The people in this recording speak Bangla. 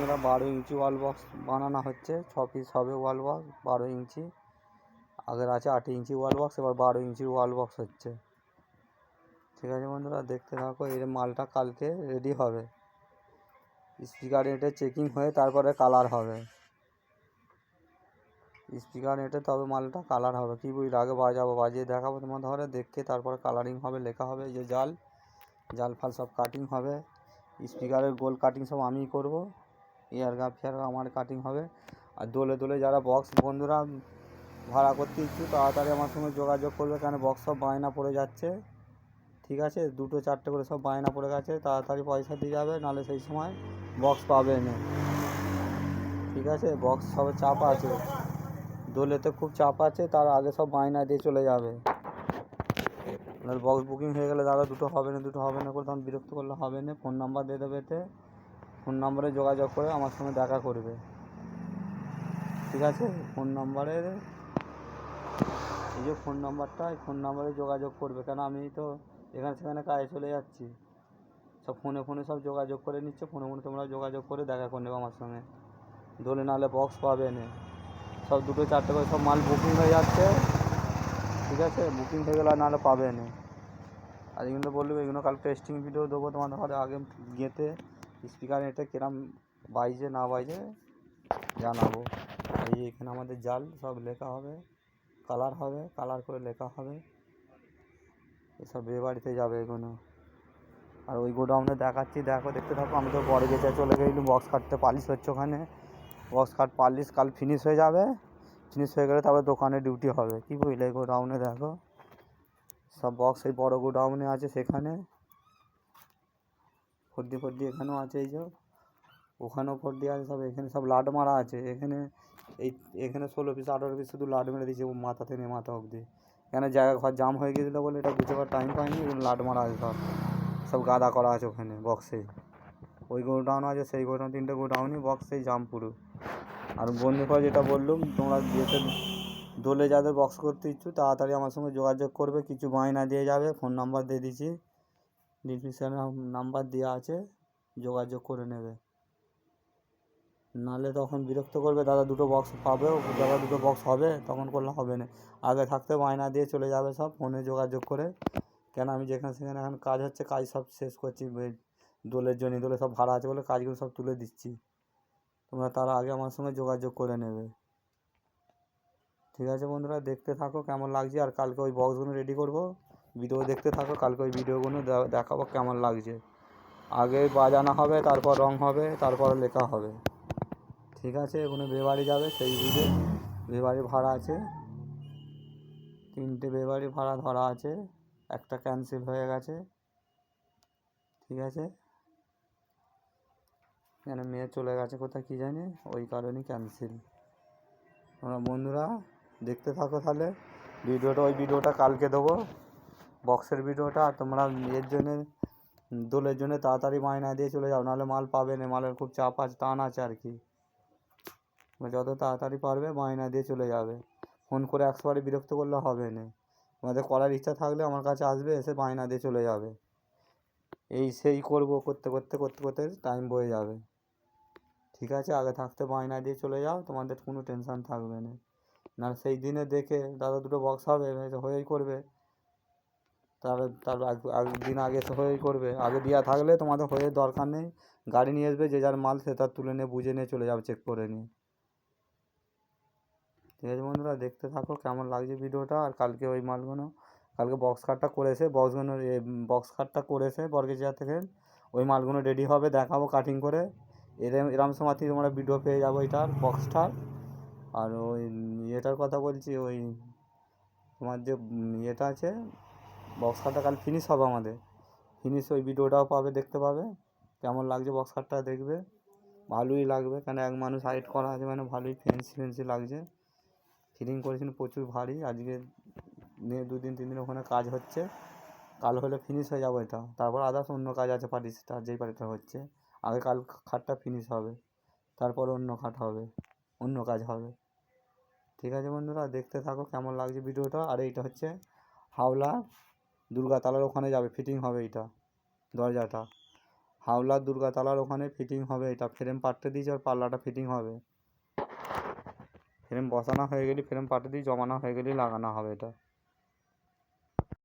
বন্ধুরা 12 ইঞ্চি ওয়াল বক্স বানানো হচ্ছে। 6 পিস হবে ওয়াল বক্স 12 ইঞ্চি। আগের আছে 8 ইঞ্চি ওয়াল বক্স, এবার 12 ইঞ্চি ওয়াল বক্স হচ্ছে। ঠিক আছে বন্ধুরা, দেখতে থাকো। এর মালটা কালকে রেডি হবে। স্পিকার এটা চেকিং হয়ে তারপরে কালার হবে। স্পিকার এটা তবে মালটা কালার হবে। কি বুঝলে, আগে বাজাবো, বাজিয়ে দেখাবো তোমার ধরে দেখে, তারপরে কালারিং হবে, লেখা হবে। এই যে জাল ফাল সব কাটিং হবে। স্পিকারের গোল কাটিং সব আমিই করবো। এয়ারগাপ আমার কাটিং হবে। আর দোলে দোলে যারা বক্স বন্ধুরা ভাড়া করতে ইচ্ছুক তাড়াতাড়ি আমার সঙ্গে যোগাযোগ করবে, কেন বক্স সব বায়না পড়ে যাচ্ছে। ঠিক আছে, 2-4টে করে সব বায়না পড়ে গেছে, তাড়াতাড়ি পয়সা দিয়ে যাবে, নাহলে সেই সময় বক্স পাবে না। ঠিক আছে, বক্স সব চাপ আছে, দোলেতে খুব চাপ আছে, তার আগে সব বায়না দিয়ে চলে যাবে। বক্স বুকিং হয়ে গেলে দাদা দুটো হবে না করে তখন বিরক্ত করলে হবে না। ফোন নাম্বার দিয়ে দেবে, এতে ফোন নাম্বারে যোগাযোগ করে আমার সঙ্গে দেখা করবে। ঠিক আছে, ফোন নাম্বারে এই যে ফোন নাম্বারটা, এই ফোন নাম্বারে যোগাযোগ করবে, কেন আমি তো এখানে সেখানে কাজে চলে যাচ্ছি। সব ফোনে সব যোগাযোগ করে নিচ্ছে। ফোনে তোমরা যোগাযোগ করে দেখা করে নেবে আমার সঙ্গে। দোলে নাহলে বক্স পাবে না। সব 2-4টে করে সব মাল বুকিং হয়ে যাচ্ছে। ঠিক আছে, বুকিং হয়ে গেলে নাহলে পাবে না। আর এগুলো বলবে, এগুলো কাল টেস্টিং ভিডিও দেবো তোমাদের ঘরে, আগে গেঁথে স্পিকার এটা কিরম বাইজে না বাইজে জানাবো। এই এখানে আমাদের জাল সব লেখা হবে, কালার হবে, কালার করে লেখা হবে। এসব বিয়ে বাড়িতে যাবে এগুলো। আর ওই গোডাউনে দেখাচ্ছি, দেখতে থাকো। আমি তো বড় গেছে চলে গেলাম বক্স কাটতে, পালিশ হচ্ছে ওখানে। বক্স কাট পালিশ কাল ফিনিশ হয়ে যাবে। ফিনিশ হয়ে গেলে তারপরে দোকানে ডিউটি হবে। কি বুঝলে, গোডাউনে দেখো সব বক্স এই বড় গোডাউনে আছে, সেখানে ফর্দি এখানেও আছে। এই যে ওখানেও ফর্দি আছে সব, এখানে সব লাট মারা আছে। এখানে 16 পিস 18 পিস শুধু লাট মেরে দিয়েছে, মাথা থেকে মাথা অবধি। কেন জায়গা ঘর জাম হয়ে গিয়েছিলো বলে এটা গুছাবার টাইম পাইনি। লাট মারা আছে সব গাদা করা আছে ওখানে বক্সে। ওই গোডাউন আছে, সেই গোডাউন 3টে গোডাউনই বক্সেই জাম পুরো। আর বন্ধু করে যেটা বললুম, তোমরা যেতে দোলে যাদের বক্স করতে ইচ্ছুক তাড়াতাড়ি আমার সঙ্গে যোগাযোগ করবে। কিছু বায়না দিয়ে যাবে, ফোন নাম্বার দিয়ে দিচ্ছি, ডিসক্রিপশানে নাম্বার দেওয়া আছে, যোগাযোগ করে নেবে। নাহলে তখন বিরক্ত করবে, দাদা দুটো বক্স পাবে, দাদা দুটো বক্স হবে, তখন করলে হবে না। আগে থাকতে বায়না দিয়ে চলে যাবে সব ফোনে যোগাযোগ করে। কেন আমি যেখানে সেখানে এখন কাজ হচ্ছে, কাজ সব শেষ করছি দোলের জন্য। দোলে সব ভাড়া আছে বলে কাজগুলো সব তুলে দিচ্ছি। তোমরা তার আগে আমার সঙ্গে যোগাযোগ করে নেবে। ঠিক আছে বন্ধুরা, দেখতে থাকো কেমন লাগছে। আর কালকে ওই বক্সগুলো রেডি করবো, ভিডিও দেখতে থাকো। কালকে ওই ভিডিওগুলো দেখাবো কেমন লাগছে। আগে বাজানো হবে, তারপর রং হবে, তারপর লেখা হবে। ঠিক আছে, এখানে বিয়েবাড়ি যাবে, সেই বুঝে বিয়েবাড়ি ভাড়া আছে। 3টে বিয়েবাড়ি ভাড়া ধরা আছে, একটা ক্যান্সেল হয়ে গেছে। ঠিক আছে, কেন মেয়ে চলে গেছে কোথায় কী জানি, ওই কারণেই ক্যান্সেল। তোমরা বন্ধুরা দেখতে থাকো তাহলে ওই ভিডিওটা কালকে দেবো, বক্সের ভিডিওটা। আর তোমরা এর জন্যে দোলের জন্য তাড়াতাড়ি বায়না দিয়ে চলে যাও, নাহলে মাল পাবে না। মালের খুব চাপ আছে, টান আছে আর কি। যত তাড়াতাড়ি পারবে বায়না দিয়ে চলে যাবে। ফোন করে 100বারে বিরক্ত করলে হবে না। তোমাদের করার ইচ্ছা থাকলে আমার কাছে আসবে, এসে বায়না দিয়ে চলে যাবে। এই সেই করবো করতে টাইম বয়ে যাবে। ঠিক আছে, আগে থাকতে বায়না দিয়ে চলে যাও, তোমাদের কোনো টেনশান থাকবে না। না সেই দিনে দেখে দাদা দুটো বক্স হবে হয়েই করবে, তার একদিন আগে হয়েই করবে। আগে দেওয়া থাকলে তোমাদের হয়ে দরকার নেই। গাড়ি নিয়ে আসবে, যে যার মাল সে তার তুলে নিয়ে বুঝে নিয়ে চলে যাবে, চেক করে নিয়ে। ঠিক আছে বন্ধুরা, দেখতে থাকো কেমন লাগছে ভিডিওটা। আর কালকে ওই মালগুলো, কালকে বক্স কাটটা করেছে, বক্স কাটটা করেছে বর্গেজিয়া থেকে, ওই মালগুলো রেডি হবে, দেখাবো কাটিং করে। এরম সময় তোমরা ভিডিও পেয়ে যাবো এটার বক্সটার। আর ওই ইয়েটার কথা বলছি, ওই তোমার যে ইয়েটা আছে, বক্স কাটটা কাল ফিনিশ হবে আমাদের। ফিনিশ ওই ভিডিওটাও পাবে, দেখতে পাবে কেমন লাগছে বক্স কাটটা। দেখবে ভালোই লাগবে, কেন এক মানুষ হাইট করা আছে মানে ভালোই ফেন্সি লাগছে। ফিটিং করেছেন প্রচুর ভারী। আজকে নিয়ে 2-3 দিন ওখানে কাজ হচ্ছে, কাল হলে ফিনিশ হয়ে যাবে এটা। তারপর আদার্স অন্য কাজ আছে পার্টিটা, যেই পার্টিটা হচ্ছে। আগে কাল খাটটা ফিনিশ হবে, তারপর অন্য খাট হবে, অন্য কাজ হবে। ঠিক আছে বন্ধুরা, দেখতে থাকো কেমন লাগছে ভিডিওটা। আর এইটা হচ্ছে হাওলা দুর্গাতলার ওখানে যাবে, ফিটিং হবে এইটা দরজাটা। হাওড়ার দুর্গাতলার ওখানে ফিটিং হবে, এটা ফ্রেম পাল্টে দিয়েছে আর পাল্লাটা ফিটিং হবে। ফ্রেম বসানো হয়ে গেলে, ফ্রেম পাল্টে দিয়ে জমানো হয়ে গেলেই লাগানো হবে এটা।